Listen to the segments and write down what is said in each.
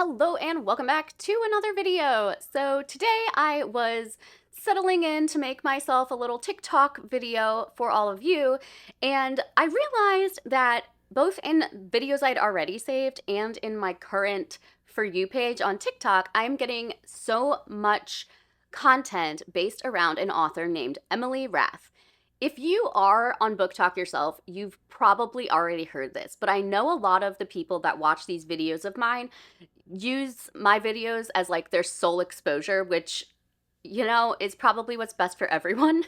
Hello and welcome back to another video. So today I was settling in to make myself a little TikTok video for all of you, and I realized that both in videos I'd already saved and in my current For You page on TikTok, I'm getting so much content based around an author named Emily Rath. If you are on BookTok yourself, you've probably already heard this, but I know a lot of the people that watch these videos of mine use my videos as like their sole exposure, which, is probably what's best for everyone.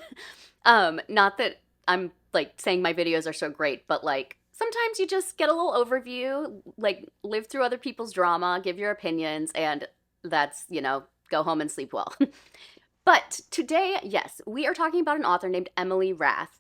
Not that I'm like saying my videos are so great, but like sometimes you just get a little overview, like live through other people's drama, give your opinions, and that's, go home and sleep well. But today, yes, we are talking about an author named Emily Rath.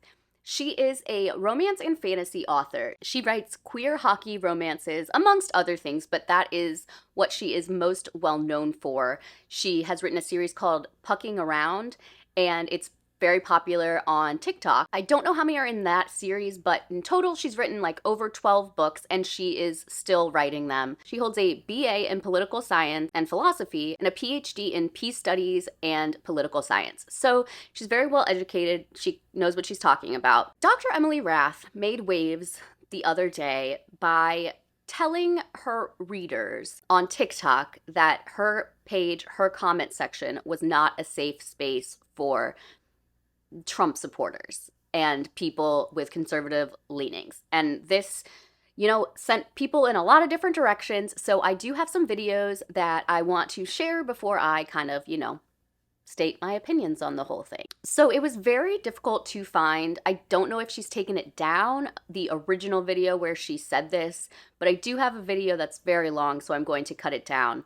She is a romance and fantasy author. She writes queer hockey romances, amongst other things, but that is what she is most well known for. She has written a series called Pucking Around, and it's very popular on TikTok. I don't know how many are in that series, but in total, she's written like over 12 books, and she is still writing them. She holds a BA in political science and philosophy and a PhD in peace studies and political science. So she's very well educated. She knows what she's talking about. Dr. Emily Rath made waves the other day by telling her readers on TikTok that her page, her comment section, was not a safe space for Trump supporters and people with conservative leanings. And this, sent people in a lot of different directions. So I do have some videos that I want to share before I kind of, state my opinions on the whole thing. So it was very difficult to find. I don't know if she's taken it down, the original video where she said this, but I do have a video that's very long, so I'm going to cut it down,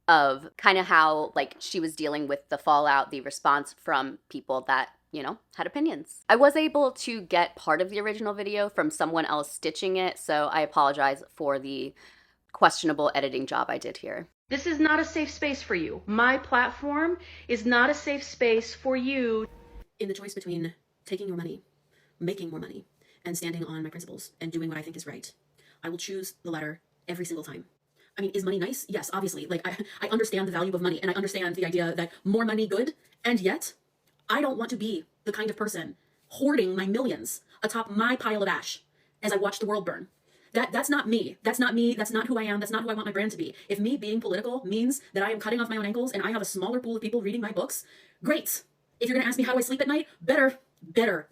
of kind of how like she was dealing with the fallout, the response from people that had opinions. I was able to get part of the original video from someone else stitching it, so I apologize for the questionable editing job I did here. This is not a safe space for you. My platform is not a safe space for you. In the choice between taking your money, making more money, and standing on my principles and doing what I think is right, I will choose the latter every single time. I mean, is money nice? Yes, obviously. Like, I understand the value of money, and I understand the idea that more money good, and yet I don't want to be the kind of person hoarding my millions atop my pile of ash as I watch the world burn. That's not me. That's not me. That's not who I am. That's not who I want my brand to be. If me being political means that I am cutting off my own ankles and I have a smaller pool of people reading my books, great. If you're going to ask me how do I sleep at night, better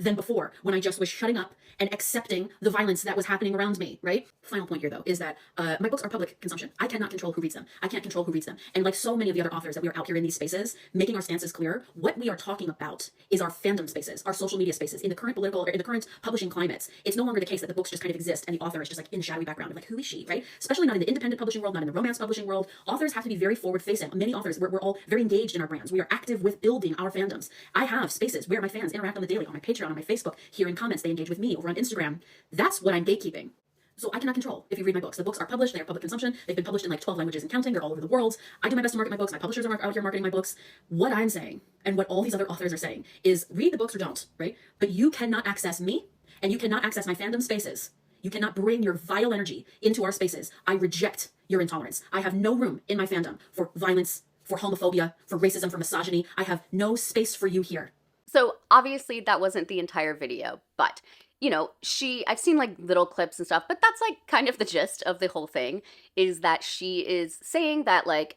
than before, when I just was shutting up and accepting the violence that was happening around me, right? Final point here, though, is that my books are public consumption. I cannot control who reads them. I can't control who reads them. And like so many of the other authors that we are out here in these spaces, making our stances clear, what we are talking about is our fandom spaces, our social media spaces. In the current political, or in the current publishing climates, it's no longer the case that the books just kind of exist and the author is just like in the shadowy background of like, who is she, right? Especially not in the independent publishing world, not in the romance publishing world. Authors have to be very forward-facing. Many authors, we're all very engaged in our brands. We are active with building our fandoms. I have spaces where my fans interact on the daily, on my Patreon, on my Facebook, here in comments, they engage with me over on Instagram. That's what I'm gatekeeping. So I cannot control if you read my books. The books are published, they are public consumption, they've been published in like 12 languages and counting, they're all over the world. I do my best to market my books, my publishers are out here marketing my books. What I'm saying, and what all these other authors are saying, is read the books or don't, right? But you cannot access me, and you cannot access my fandom spaces. You cannot bring your vile energy into our spaces. I reject your intolerance. I have no room in my fandom for violence, for homophobia, for racism, for misogyny. I have no space for you here. So obviously that wasn't the entire video, but I've seen like little clips and stuff, but that's like kind of the gist of the whole thing, is that she is saying that like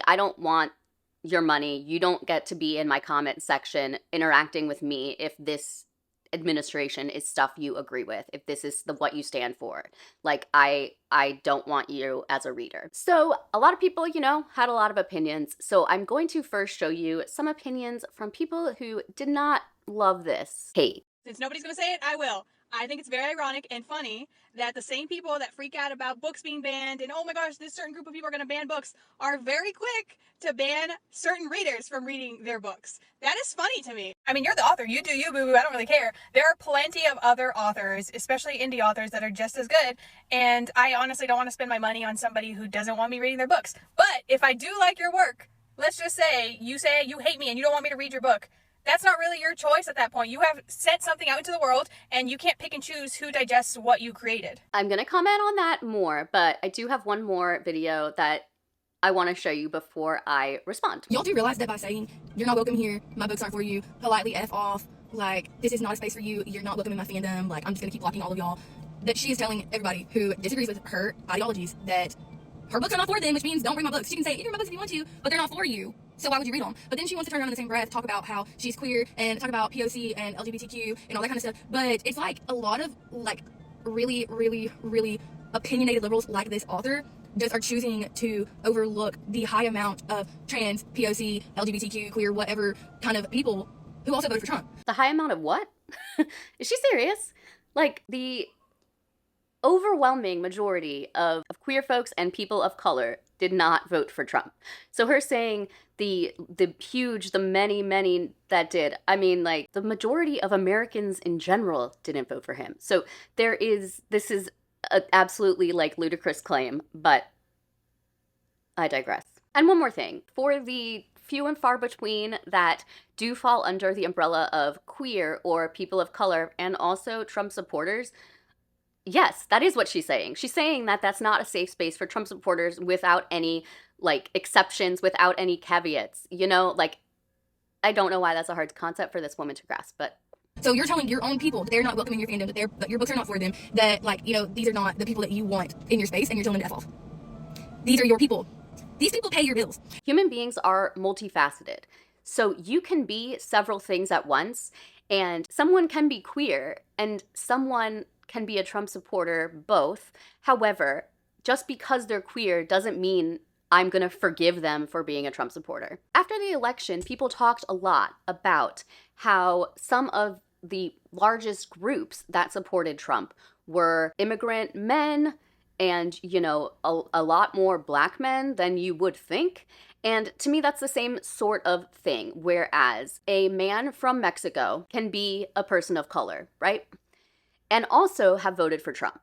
I don't want your money. You don't get to be in my comment section interacting with me if this administration is stuff you agree with, if this is what you stand for. Like I don't want you as a reader. So a lot of people, had a lot of opinions. So I'm going to first show you some opinions from people who did not love this hate. Since nobody's going to say it, I will. I think it's very ironic and funny that the same people that freak out about books being banned and, oh my gosh, this certain group of people are going to ban books, are very quick to ban certain readers from reading their books. That is funny to me. I mean, you're the author. You do you, boo-boo. I don't really care. There are plenty of other authors, especially indie authors, that are just as good. And I honestly don't want to spend my money on somebody who doesn't want me reading their books. But if I do like your work, let's just say you hate me and you don't want me to read your book, that's not really your choice at that point. You have sent something out into the world, and you can't pick and choose who digests what you created. I'm gonna comment on that more, but I do have one more video that I want to show you before I respond. Y'all do realize that by saying, you're not welcome here, my books aren't for you, politely F off, like, this is not a space for you, you're not welcome in my fandom, like, I'm just gonna keep blocking all of y'all, that she is telling everybody who disagrees with her ideologies that her books are not for them, which means don't read my books. She can say, you can read my books if you want to, but they're not for you. So why would you read them? But then she wants to turn around in the same breath, talk about how she's queer and talk about POC and LGBTQ and all that kind of stuff. But it's like a lot of like really, really, really opinionated liberals like this author just are choosing to overlook the high amount of trans, POC, LGBTQ, queer, whatever kind of people who also voted for Trump. The high amount of what? Is she serious? Like, the overwhelming majority of queer folks and people of color did not vote for Trump. So her saying the many that did, I mean, like, the majority of Americans in general didn't vote for him. So this is an absolutely, like, ludicrous claim, but I digress. And one more thing, for the few and far between that do fall under the umbrella of queer or people of color and also Trump supporters, yes, that is what she's saying. She's saying that that's not a safe space for Trump supporters without any, like, exceptions, without any caveats. You know, like, I don't know why that's a hard concept for this woman to grasp, but... So you're telling your own people that they're not welcome in your fandom, that your books are not for them, that, like, you know, these are not the people that you want in your space, and you're telling them to F off. These are your people. These people pay your bills. Human beings are multifaceted. So you can be several things at once, and someone can be queer, and someone can be a Trump supporter, both. However, just because they're queer doesn't mean I'm gonna forgive them for being a Trump supporter. After the election, people talked a lot about how some of the largest groups that supported Trump were immigrant men and, you know, a lot more black men than you would think. And to me, that's the same sort of thing, whereas a man from Mexico can be a person of color, right? And also have voted for Trump.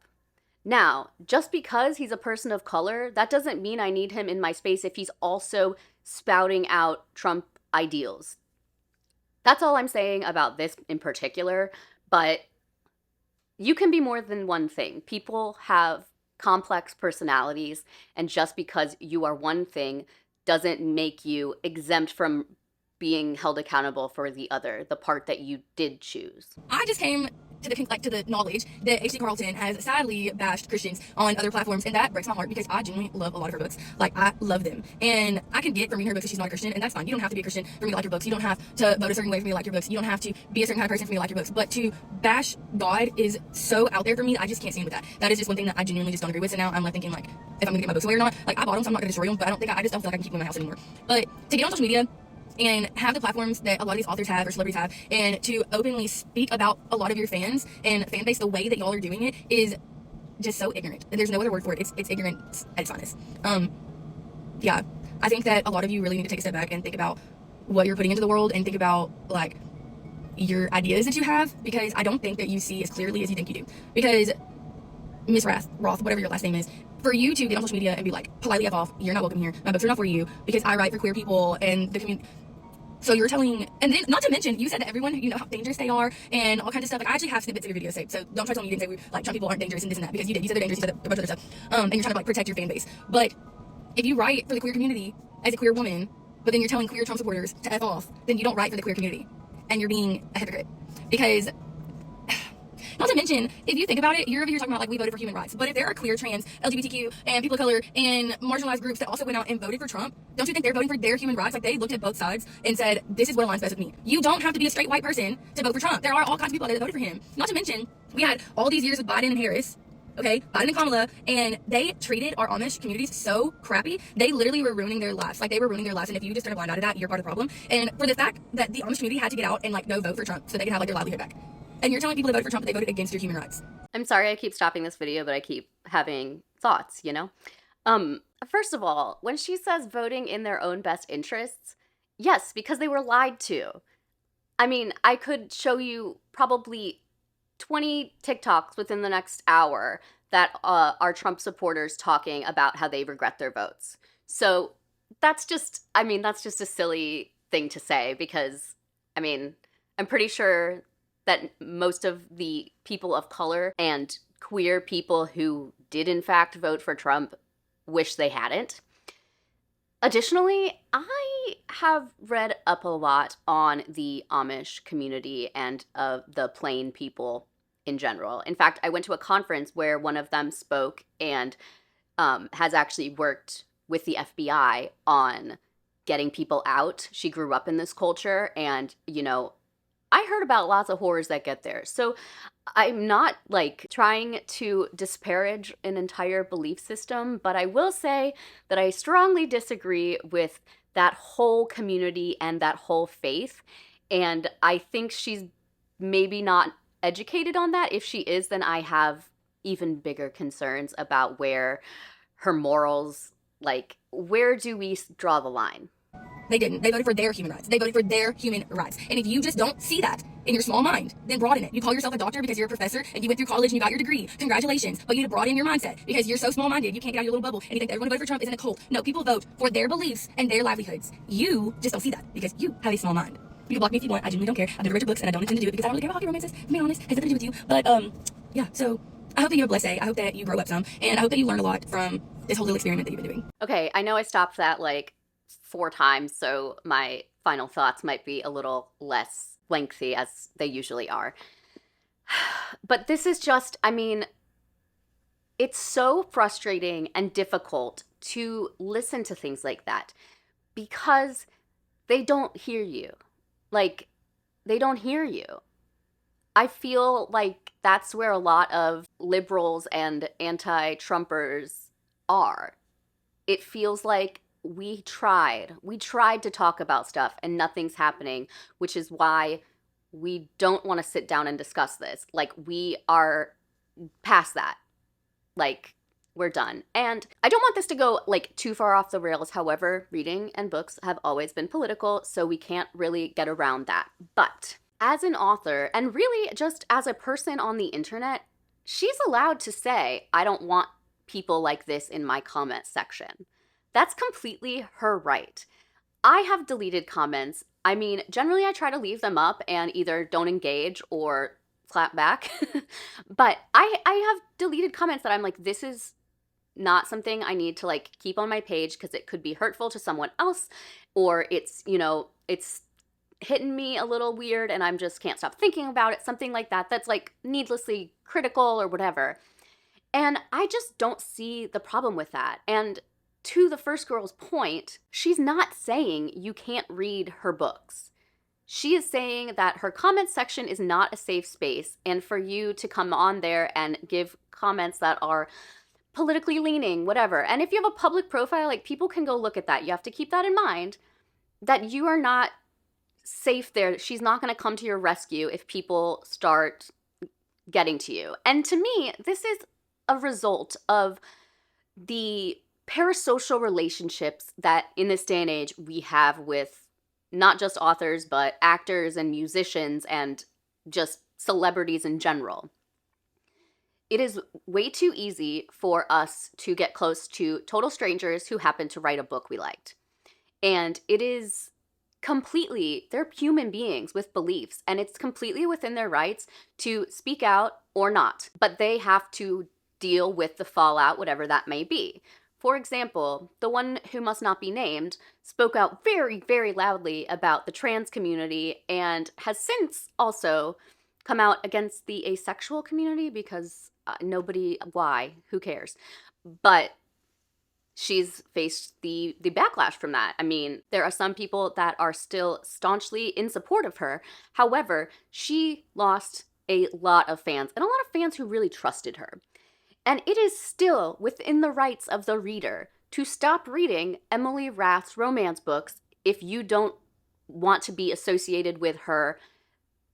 Now, just because he's a person of color, that doesn't mean I need him in my space if he's also spouting out Trump ideals. That's all I'm saying about this in particular, but you can be more than one thing. People have complex personalities, and just because you are one thing doesn't make you exempt from being held accountable for the other, the part that you did choose. I just came to the knowledge that H.D. Carlton has sadly bashed Christians on other platforms, and that breaks my heart because I genuinely love a lot of her books. Like, I love them, and I can get from reading her books that she's not a Christian, and that's fine. You don't have to be a Christian for me to like your books. You don't have to vote a certain way for me to like your books. You don't have to be a certain kind of person for me to like your books. But to bash God is so out there for me. I just can't stand with that. That is just one thing that I genuinely just don't agree with. So now I'm like thinking, like, if I'm gonna get my books away or not. Like, I bought them, so I'm not gonna destroy them, but I just don't feel like I can keep them in my house anymore. But to get on social media and have the platforms that a lot of these authors have or celebrities have, and to openly speak about a lot of your fans and fan base the way that y'all are doing it is just so ignorant. There's no other word for it. It's ignorant at its finest. Yeah, I think that a lot of you really need to take a step back and think about what you're putting into the world and think about, like, your ideas that you have, because I don't think that you see as clearly as you think you do. Because Miss Roth, whatever your last name is, for you to get on social media and be like, politely F off, you're not welcome here, my books are not for you, because I write for queer people and the community. So you're telling, and then not to mention, you said to everyone, you know, how dangerous they are and all kinds of stuff. Like, I actually have snippets of your video saved, so don't try to tell me you didn't say, like, Trump people aren't dangerous and this and that, because you did. You said they're dangerous, you said a bunch of other stuff. And you're trying to, like, protect your fan base. But if you write for the queer community as a queer woman, but then you're telling queer Trump supporters to F off, then you don't write for the queer community. And you're being a hypocrite. Because, not to mention, if you think about it, you're over here talking about, like, we voted for human rights. But if there are queer, trans, LGBTQ, and people of color, and marginalized groups that also went out and voted for Trump, don't you think they're voting for their human rights? Like, they looked at both sides and said, this is what aligns best with me. You don't have to be a straight white person to vote for Trump. There are all kinds of people that voted for him. Not to mention, we had all these years with Biden and Harris, okay, Biden and Kamala, and they treated our Amish communities so crappy. They literally were ruining their lives. Like, they were ruining their lives, and if you just turn a blind eye to that, you're part of the problem. And for the fact that the Amish community had to get out and, like, go vote for Trump so they could have, like, their livelihood back. And you're telling people that voted for Trump that they voted against your human rights. I'm sorry I keep stopping this video, but I keep having thoughts, you know? First of all, when she says voting in their own best interests, yes, because they were lied to. I mean, I could show you probably 20 TikToks within the next hour that are Trump supporters talking about how they regret their votes. So that's just a silly thing to say, because I mean, I'm pretty sure that most of the people of color and queer people who did in fact vote for Trump wish they hadn't. Additionally, I have read up a lot on the Amish community and the plain people in general. In fact, I went to a conference where one of them spoke and has actually worked with the FBI on getting people out. She grew up in this culture, and, I heard about lots of horrors that get there. So I'm not like trying to disparage an entire belief system, but I will say that I strongly disagree with that whole community and that whole faith. And I think she's maybe not educated on that. If she is, then I have even bigger concerns about where her morals, like, where do we draw the line? They didn't. They voted for their human rights. They voted for their human rights. And if you just don't see that in your small mind, then broaden it. You call yourself a doctor because you're a professor and you went through college and you got your degree. Congratulations. But you need to broaden your mindset because you're so small-minded. You can't get out of your little bubble and you think that everyone who voted for Trump is in a cult. No, people vote for their beliefs and their livelihoods. You just don't see that because you have a small mind. You can block me if you want. I genuinely don't care. I've never read your books and I don't intend to do it because I don't really care about hockey romances. To be honest, it has nothing to do with you. But yeah, so I hope that you have a blessed day. I hope that you grow up some and I hope that you learn a lot from this whole little experiment that you've been doing. Okay, I know I stopped that like 4 times, so my final thoughts might be a little less lengthy as they usually are. But this is just, I mean, it's so frustrating and difficult to listen to things like that because they don't hear you. Like, they don't hear you. I feel like that's where a lot of liberals and anti-Trumpers are. It feels like we tried to talk about stuff and nothing's happening, which is why we don't want to sit down and discuss this. Like, we are past that. Like, we're done. And I don't want this to go like too far off the rails. However, reading and books have always been political, so we can't really get around that. But as an author, and really just as a person on the internet, she's allowed to say, I don't want people like this in my comment section. That's completely her right. I have deleted comments. I mean, generally I try to leave them up and either don't engage or clap back. But I have deleted comments that I'm like, this is not something I need to like keep on my page because it could be hurtful to someone else, or it's, it's hitting me a little weird and I'm just can't stop thinking about it, something like that, that's like needlessly critical or whatever. And I just don't see the problem with that. And to the first girl's point, she's not saying you can't read her books. She is saying that her comment section is not a safe space, and for you to come on there and give comments that are politically leaning, whatever. And if you have a public profile, like, people can go look at that. You have to keep that in mind, that you are not safe there. She's not going to come to your rescue if people start getting to you. And to me, this is a result of the parasocial relationships that in this day and age we have with not just authors, but actors and musicians and just celebrities in general. It is way too easy for us to get close to total strangers who happen to write a book we liked. And it is completely, they're human beings with beliefs, and it's completely within their rights to speak out or not. But they have to deal with the fallout, whatever that may be. For example, the one who must not be named spoke out very, very loudly about the trans community and has since also come out against the asexual community because why? Who cares? But she's faced the backlash from that. I mean, there are some people that are still staunchly in support of her. However, she lost a lot of fans, and a lot of fans who really trusted her. And it is still within the rights of the reader to stop reading Emily Rath's romance books if you don't want to be associated with her,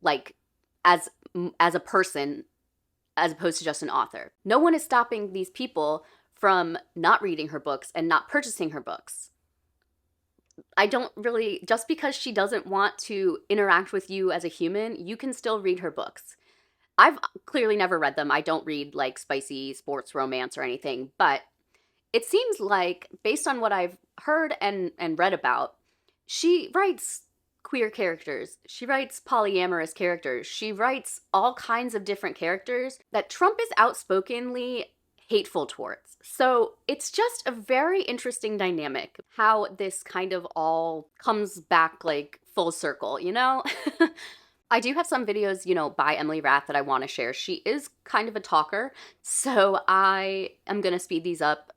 like, as a person, as opposed to just an author. No one is stopping these people from not reading her books and not purchasing her books. I don't really, just because she doesn't want to interact with you as a human, you can still read her books. I've clearly never read them. I don't read like spicy sports romance or anything, but it seems like, based on what I've heard and read about, she writes queer characters. She writes polyamorous characters. She writes all kinds of different characters that Trump is outspokenly hateful towards. So it's just a very interesting dynamic how this kind of all comes back like full circle, you know? I do have some videos, by Emily Rath that I want to share. She is kind of a talker, so I am going to speed these up.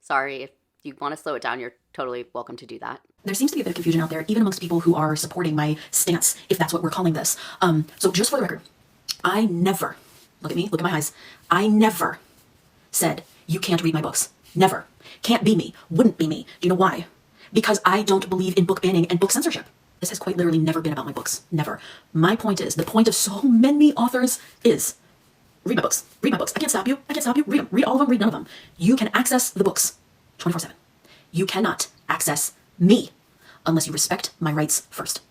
Sorry, if you want to slow it down, you're totally welcome to do that. There seems to be a bit of confusion out there, even amongst people who are supporting my stance, if that's what we're calling this. So just for the record, I never, look at me, look at my eyes, I never said, you can't read my books. Never. Can't be me. Wouldn't be me. Do you know why? Because I don't believe in book banning and book censorship. This has quite literally never been about my books. Never. My point is, the point of so many authors is, read my books. Read my books. I can't stop you. I can't stop you. Read them. Read all of them. Read none of them. You can access the books 24/7. You cannot access me unless you respect my rights first.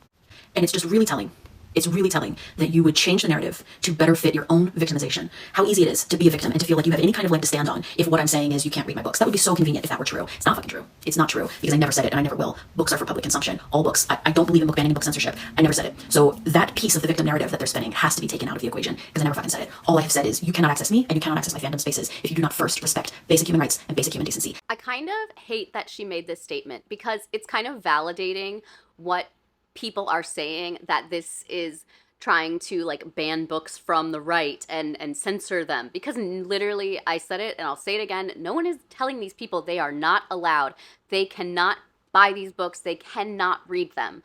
And it's just really telling. It's really telling that you would change the narrative to better fit your own victimization. How easy it is to be a victim and to feel like you have any kind of leg to stand on if what I'm saying is you can't read my books. That would be so convenient if that were true. It's not fucking true. It's not true because I never said it and I never will. Books are for public consumption. All books. I don't believe in book banning and book censorship. I never said it. So that piece of the victim narrative that they're spinning has to be taken out of the equation because I never fucking said it. All I have said is you cannot access me and you cannot access my fandom spaces if you do not first respect basic human rights and basic human decency. I kind of hate that she made this statement because it's kind of validating what people are saying, that this is trying to like ban books from the right and censor them, because literally I said it and I'll say it again, no one is telling these people they are not allowed. They cannot buy these books. They cannot read them.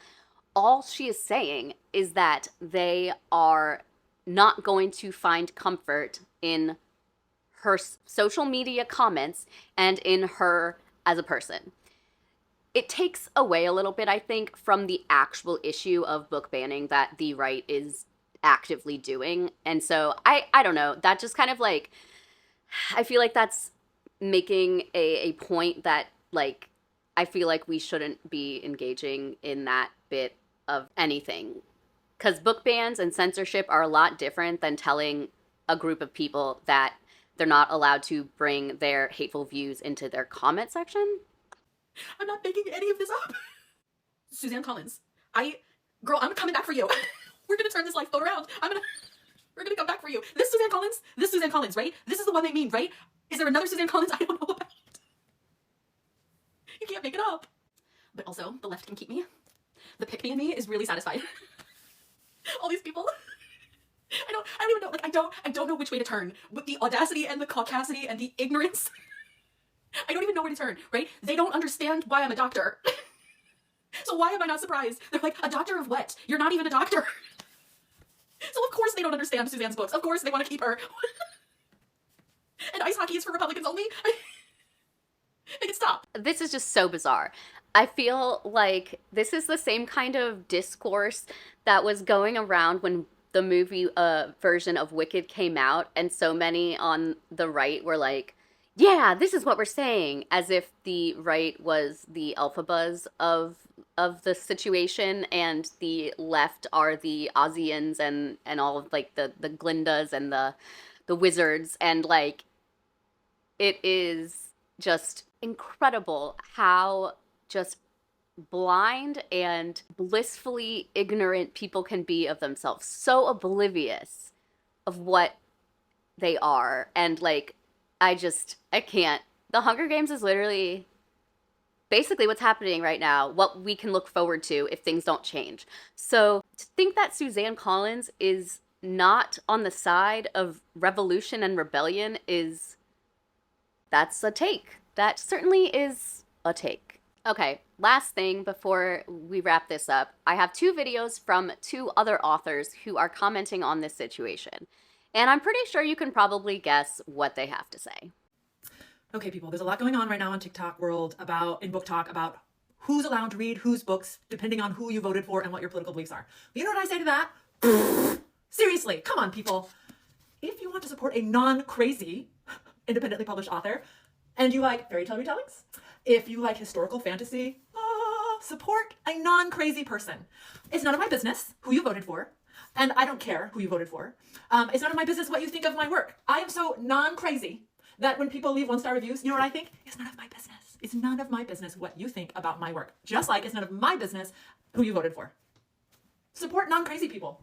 All she is saying is that they are not going to find comfort in her social media comments and in her as a person. It takes away a little bit, I think, from the actual issue of book banning that the right is actively doing. And so I don't know, that just kind of like, I feel like that's making a point that like, I feel like we shouldn't be engaging in that bit of anything. Because book bans and censorship are a lot different than telling a group of people that they're not allowed to bring their hateful views into their comment section. I'm not making any of this up. Suzanne Collins. Girl, I'm coming back for you. We're gonna turn this life boat around. We're gonna come back for you. This Suzanne Collins, right? This is the one they mean, right? Is there another Suzanne Collins I don't know about? You can't make it up. But also, the left can keep me. The pick me in me is really satisfied. All these people. I don't even know, like, I don't know which way to turn. With the audacity and the caucasity and the ignorance. I don't even know where to turn, right? They don't understand why I'm a doctor. So why am I not surprised? They're like, a doctor of what? You're not even a doctor. So of course they don't understand Suzanne's books. Of course they want to keep her. And ice hockey is for Republicans only? Make it stop. This is just so bizarre. I feel like this is the same kind of discourse that was going around when the movie version of Wicked came out, and so many on the right were like, yeah, this is what we're saying, as if the right was the alpha buzz of the situation and the left are the Ozians and all of like the Glindas and the wizards. And like, it is just incredible how just blind and blissfully ignorant people can be of themselves, so oblivious of what they are. And like, I can't. The Hunger Games is literally basically what's happening right now, what we can look forward to if things don't change. So to think that Suzanne Collins is not on the side of revolution and rebellion that's a take. That certainly is a take. Okay, last thing before we wrap this up, I have 2 videos from 2 other authors who are commenting on this situation. And I'm pretty sure you can probably guess what they have to say. Okay, people, there's a lot going on right now in TikTok world in book talk about who's allowed to read whose books, depending on who you voted for and what your political beliefs are. You know what I say to that? Seriously, come on, people. If you want to support a non-crazy, independently published author, and you like fairy tale retellings, if you like historical fantasy, support a non-crazy person. It's none of my business who you voted for. And I don't care who you voted for. It's none of my business what you think of my work. I am so non-crazy that when people leave 1-star reviews, you know what I think? It's none of my business. It's none of my business what you think about my work. Just like it's none of my business who you voted for. Support non-crazy people.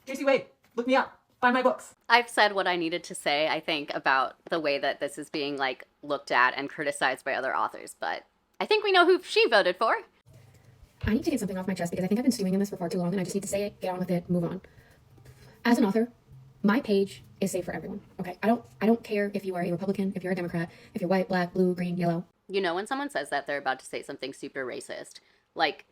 JC Wade, look me up. Buy my books. I've said what I needed to say, I think, about the way that this is being, like, looked at and criticized by other authors, but I think we know who she voted for. I need to get something off my chest because I think I've been stewing in this for far too long and I just need to say it, get on with it, move on. As an author, my page is safe for everyone, okay? I don't care if you are a Republican, if you're a Democrat, if you're white, black, blue, green, yellow. You know, when someone says that, they're about to say something super racist. Like,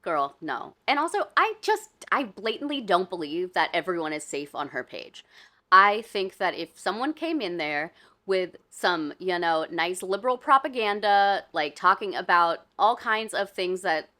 girl, no. And also, I blatantly don't believe that everyone is safe on her page. I think that if someone came in there with some, you know, nice liberal propaganda, like talking about all kinds of things that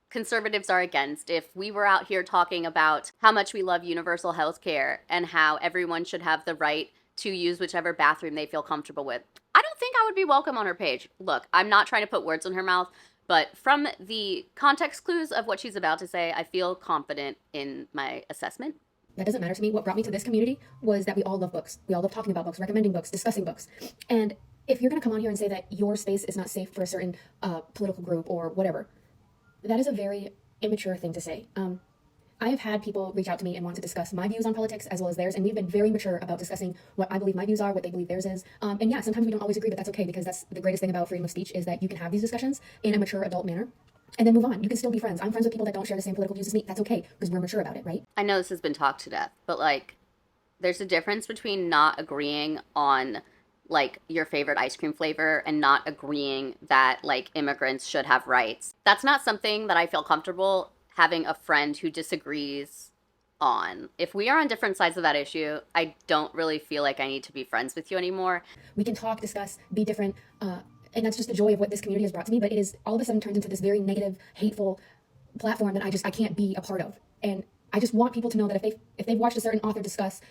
conservatives are against, if we were out here talking about how much we love universal health care and how everyone should have the right to use whichever bathroom they feel comfortable with, I don't think I would be welcome on her page. Look, I'm not trying to put words in her mouth, but from the context clues of what she's about to say, I feel confident in my assessment. That doesn't matter to me. What brought me to this community was that we all love books. We all love talking about books, recommending books, discussing books. And if you're going to come on here and say that your space is not safe for a certain political group or whatever, that is a very immature thing to say. I have had people reach out to me and want to discuss my views on politics as well as theirs, and we've been very mature about discussing what I believe my views are, what they believe theirs is. And yeah, sometimes we don't always agree, but that's okay, because that's the greatest thing about freedom of speech, is that you can have these discussions in a mature adult manner and then move on. You can still be friends. I'm friends with people that don't share the same political views as me. That's okay, because we're mature about it, right? I know this has been talked to death, but like, there's a difference between not agreeing on like your favorite ice cream flavor and not agreeing that like immigrants should have rights. That's not something that I feel comfortable having a friend who disagrees on. If we are on different sides of that issue, I don't really feel like I need to be friends with you anymore. We can talk, discuss, be different, and that's just the joy of what this community has brought to me, but it is all of a sudden turned into this very negative, hateful platform that I can't be a part of. And I just want people to know that if they've watched a certain author discuss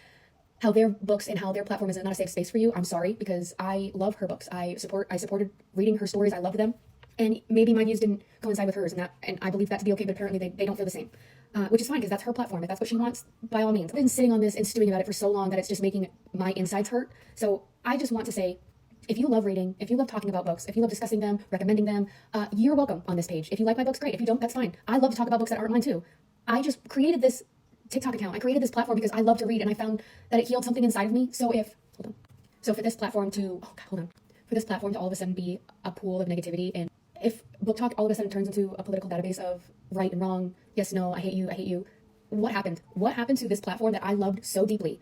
how their books and how their platform is not a safe space for you, I'm sorry, because I love her books. I supported reading her stories. I loved them. And maybe my views didn't coincide with hers, and I believe that to be okay, but apparently they don't feel the same. Which is fine, because that's her platform. If that's what she wants, by all means. I've been sitting on this and stewing about it for so long that it's just making my insides hurt. So I just want to say, if you love reading, if you love talking about books, if you love discussing them, recommending them, you're welcome on this page. If you like my books, great. If you don't, that's fine. I love to talk about books that aren't mine too. I just created this TikTok account. I created this platform because I love to read, and I found that it healed something inside of me. So for this platform to, for this platform to all of a sudden be a pool of negativity, and if Book Talk all of a sudden turns into a political database of right and wrong, yes, no, I hate you, what happened? What happened to this platform that I loved so deeply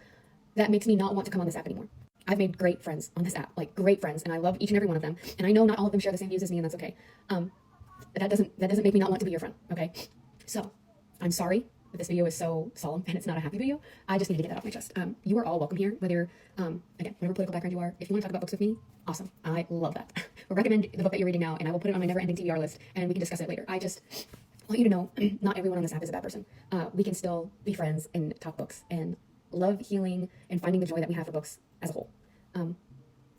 that makes me not want to come on this app anymore? I've made great friends on this app, like great friends, and I love each and every one of them. And I know not all of them share the same views as me, and that's okay. That doesn't make me not want to be your friend, okay? So, I'm sorry that this video is so solemn and it's not a happy video. I just need to get that off my chest. You are all welcome here, whether you're, again, whatever political background you are. If you want to talk about books with me, awesome. I love that. I'll recommend the book that you're reading now, and I will put it on my never-ending TBR list, and we can discuss it later. I just want you to know, not everyone on this app is a bad person. We can still be friends and talk books and love healing and finding the joy that we have for books as a whole.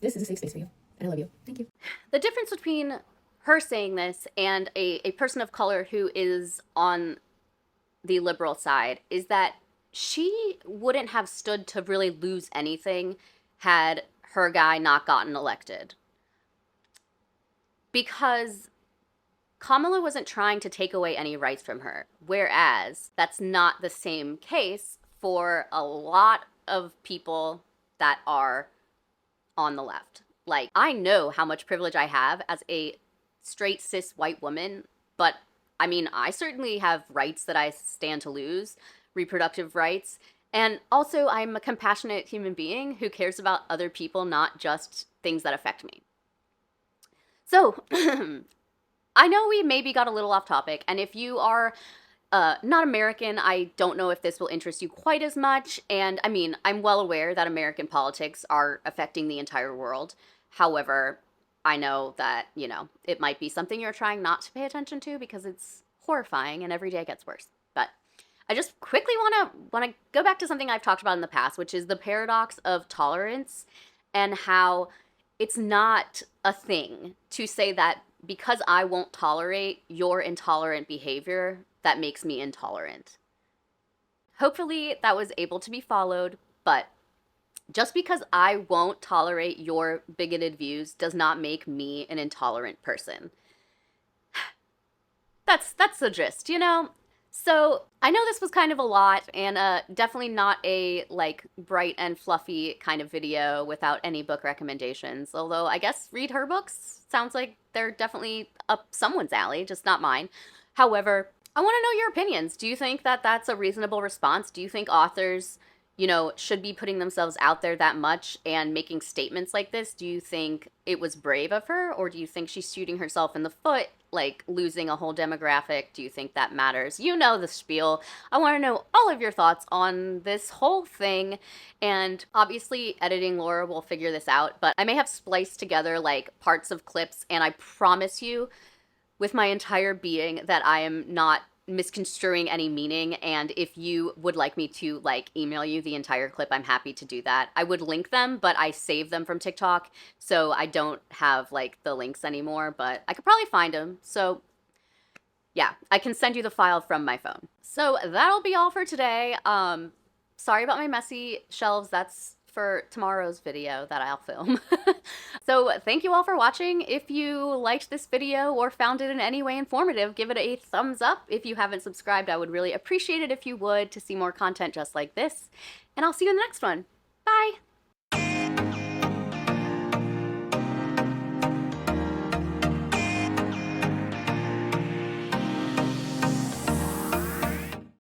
This is a safe space for you, and I love you. Thank you. The difference between her saying this and a person of color who is on the liberal side is that she wouldn't have stood to really lose anything had her guy not gotten elected. Because Kamala wasn't trying to take away any rights from her, whereas that's not the same case for a lot of people that are on the left. Like, I know how much privilege I have as a straight cis white woman, but I mean, I certainly have rights that I stand to lose, reproductive rights, and also I'm a compassionate human being who cares about other people, not just things that affect me. So, I know we maybe got a little off topic, and if you are not American, I don't know if this will interest you quite as much, and I mean, I'm well aware that American politics are affecting the entire world. However, I know that, you know, it might be something you're trying not to pay attention to because it's horrifying and every day it gets worse. But I just quickly want to go back to something I've talked about in the past, which is the paradox of tolerance and how it's not a thing to say that because I won't tolerate your intolerant behavior, that makes me intolerant. Hopefully that was able to be followed, but Just because I won't tolerate your bigoted views does not make me an intolerant person. That's the gist, you know? So I know this was kind of a lot, and definitely not a like bright and fluffy kind of video without any book recommendations. Although I guess read her books sounds like they're definitely up someone's alley, just not mine. However, I want to know your opinions. Do you think that that's a reasonable response? Do you think authors, you know, should be putting themselves out there that much and making statements like this? Do you think it was brave of her, or do you think she's shooting herself in the foot, like losing a whole demographic? Do you think that matters? You know the spiel. I want to know all of your thoughts on this whole thing. And obviously, editing Laura will figure this out, but I may have spliced together like parts of clips, and I promise you, with my entire being, that I am not misconstruing any meaning. And if you would like me to like email you the entire clip, I'm happy to do that. I would link them, but I saved them from TikTok, so I don't have like the links anymore, but I could probably find them. So yeah, I can send you the file from my phone. So that'll be all for today. Sorry about my messy shelves. That's for tomorrow's video that I'll film. So thank you all for watching. If you liked this video or found it in any way informative, give it a thumbs up. If you haven't subscribed, I would really appreciate it if you would, to see more content just like this. And I'll see you in the next one. Bye!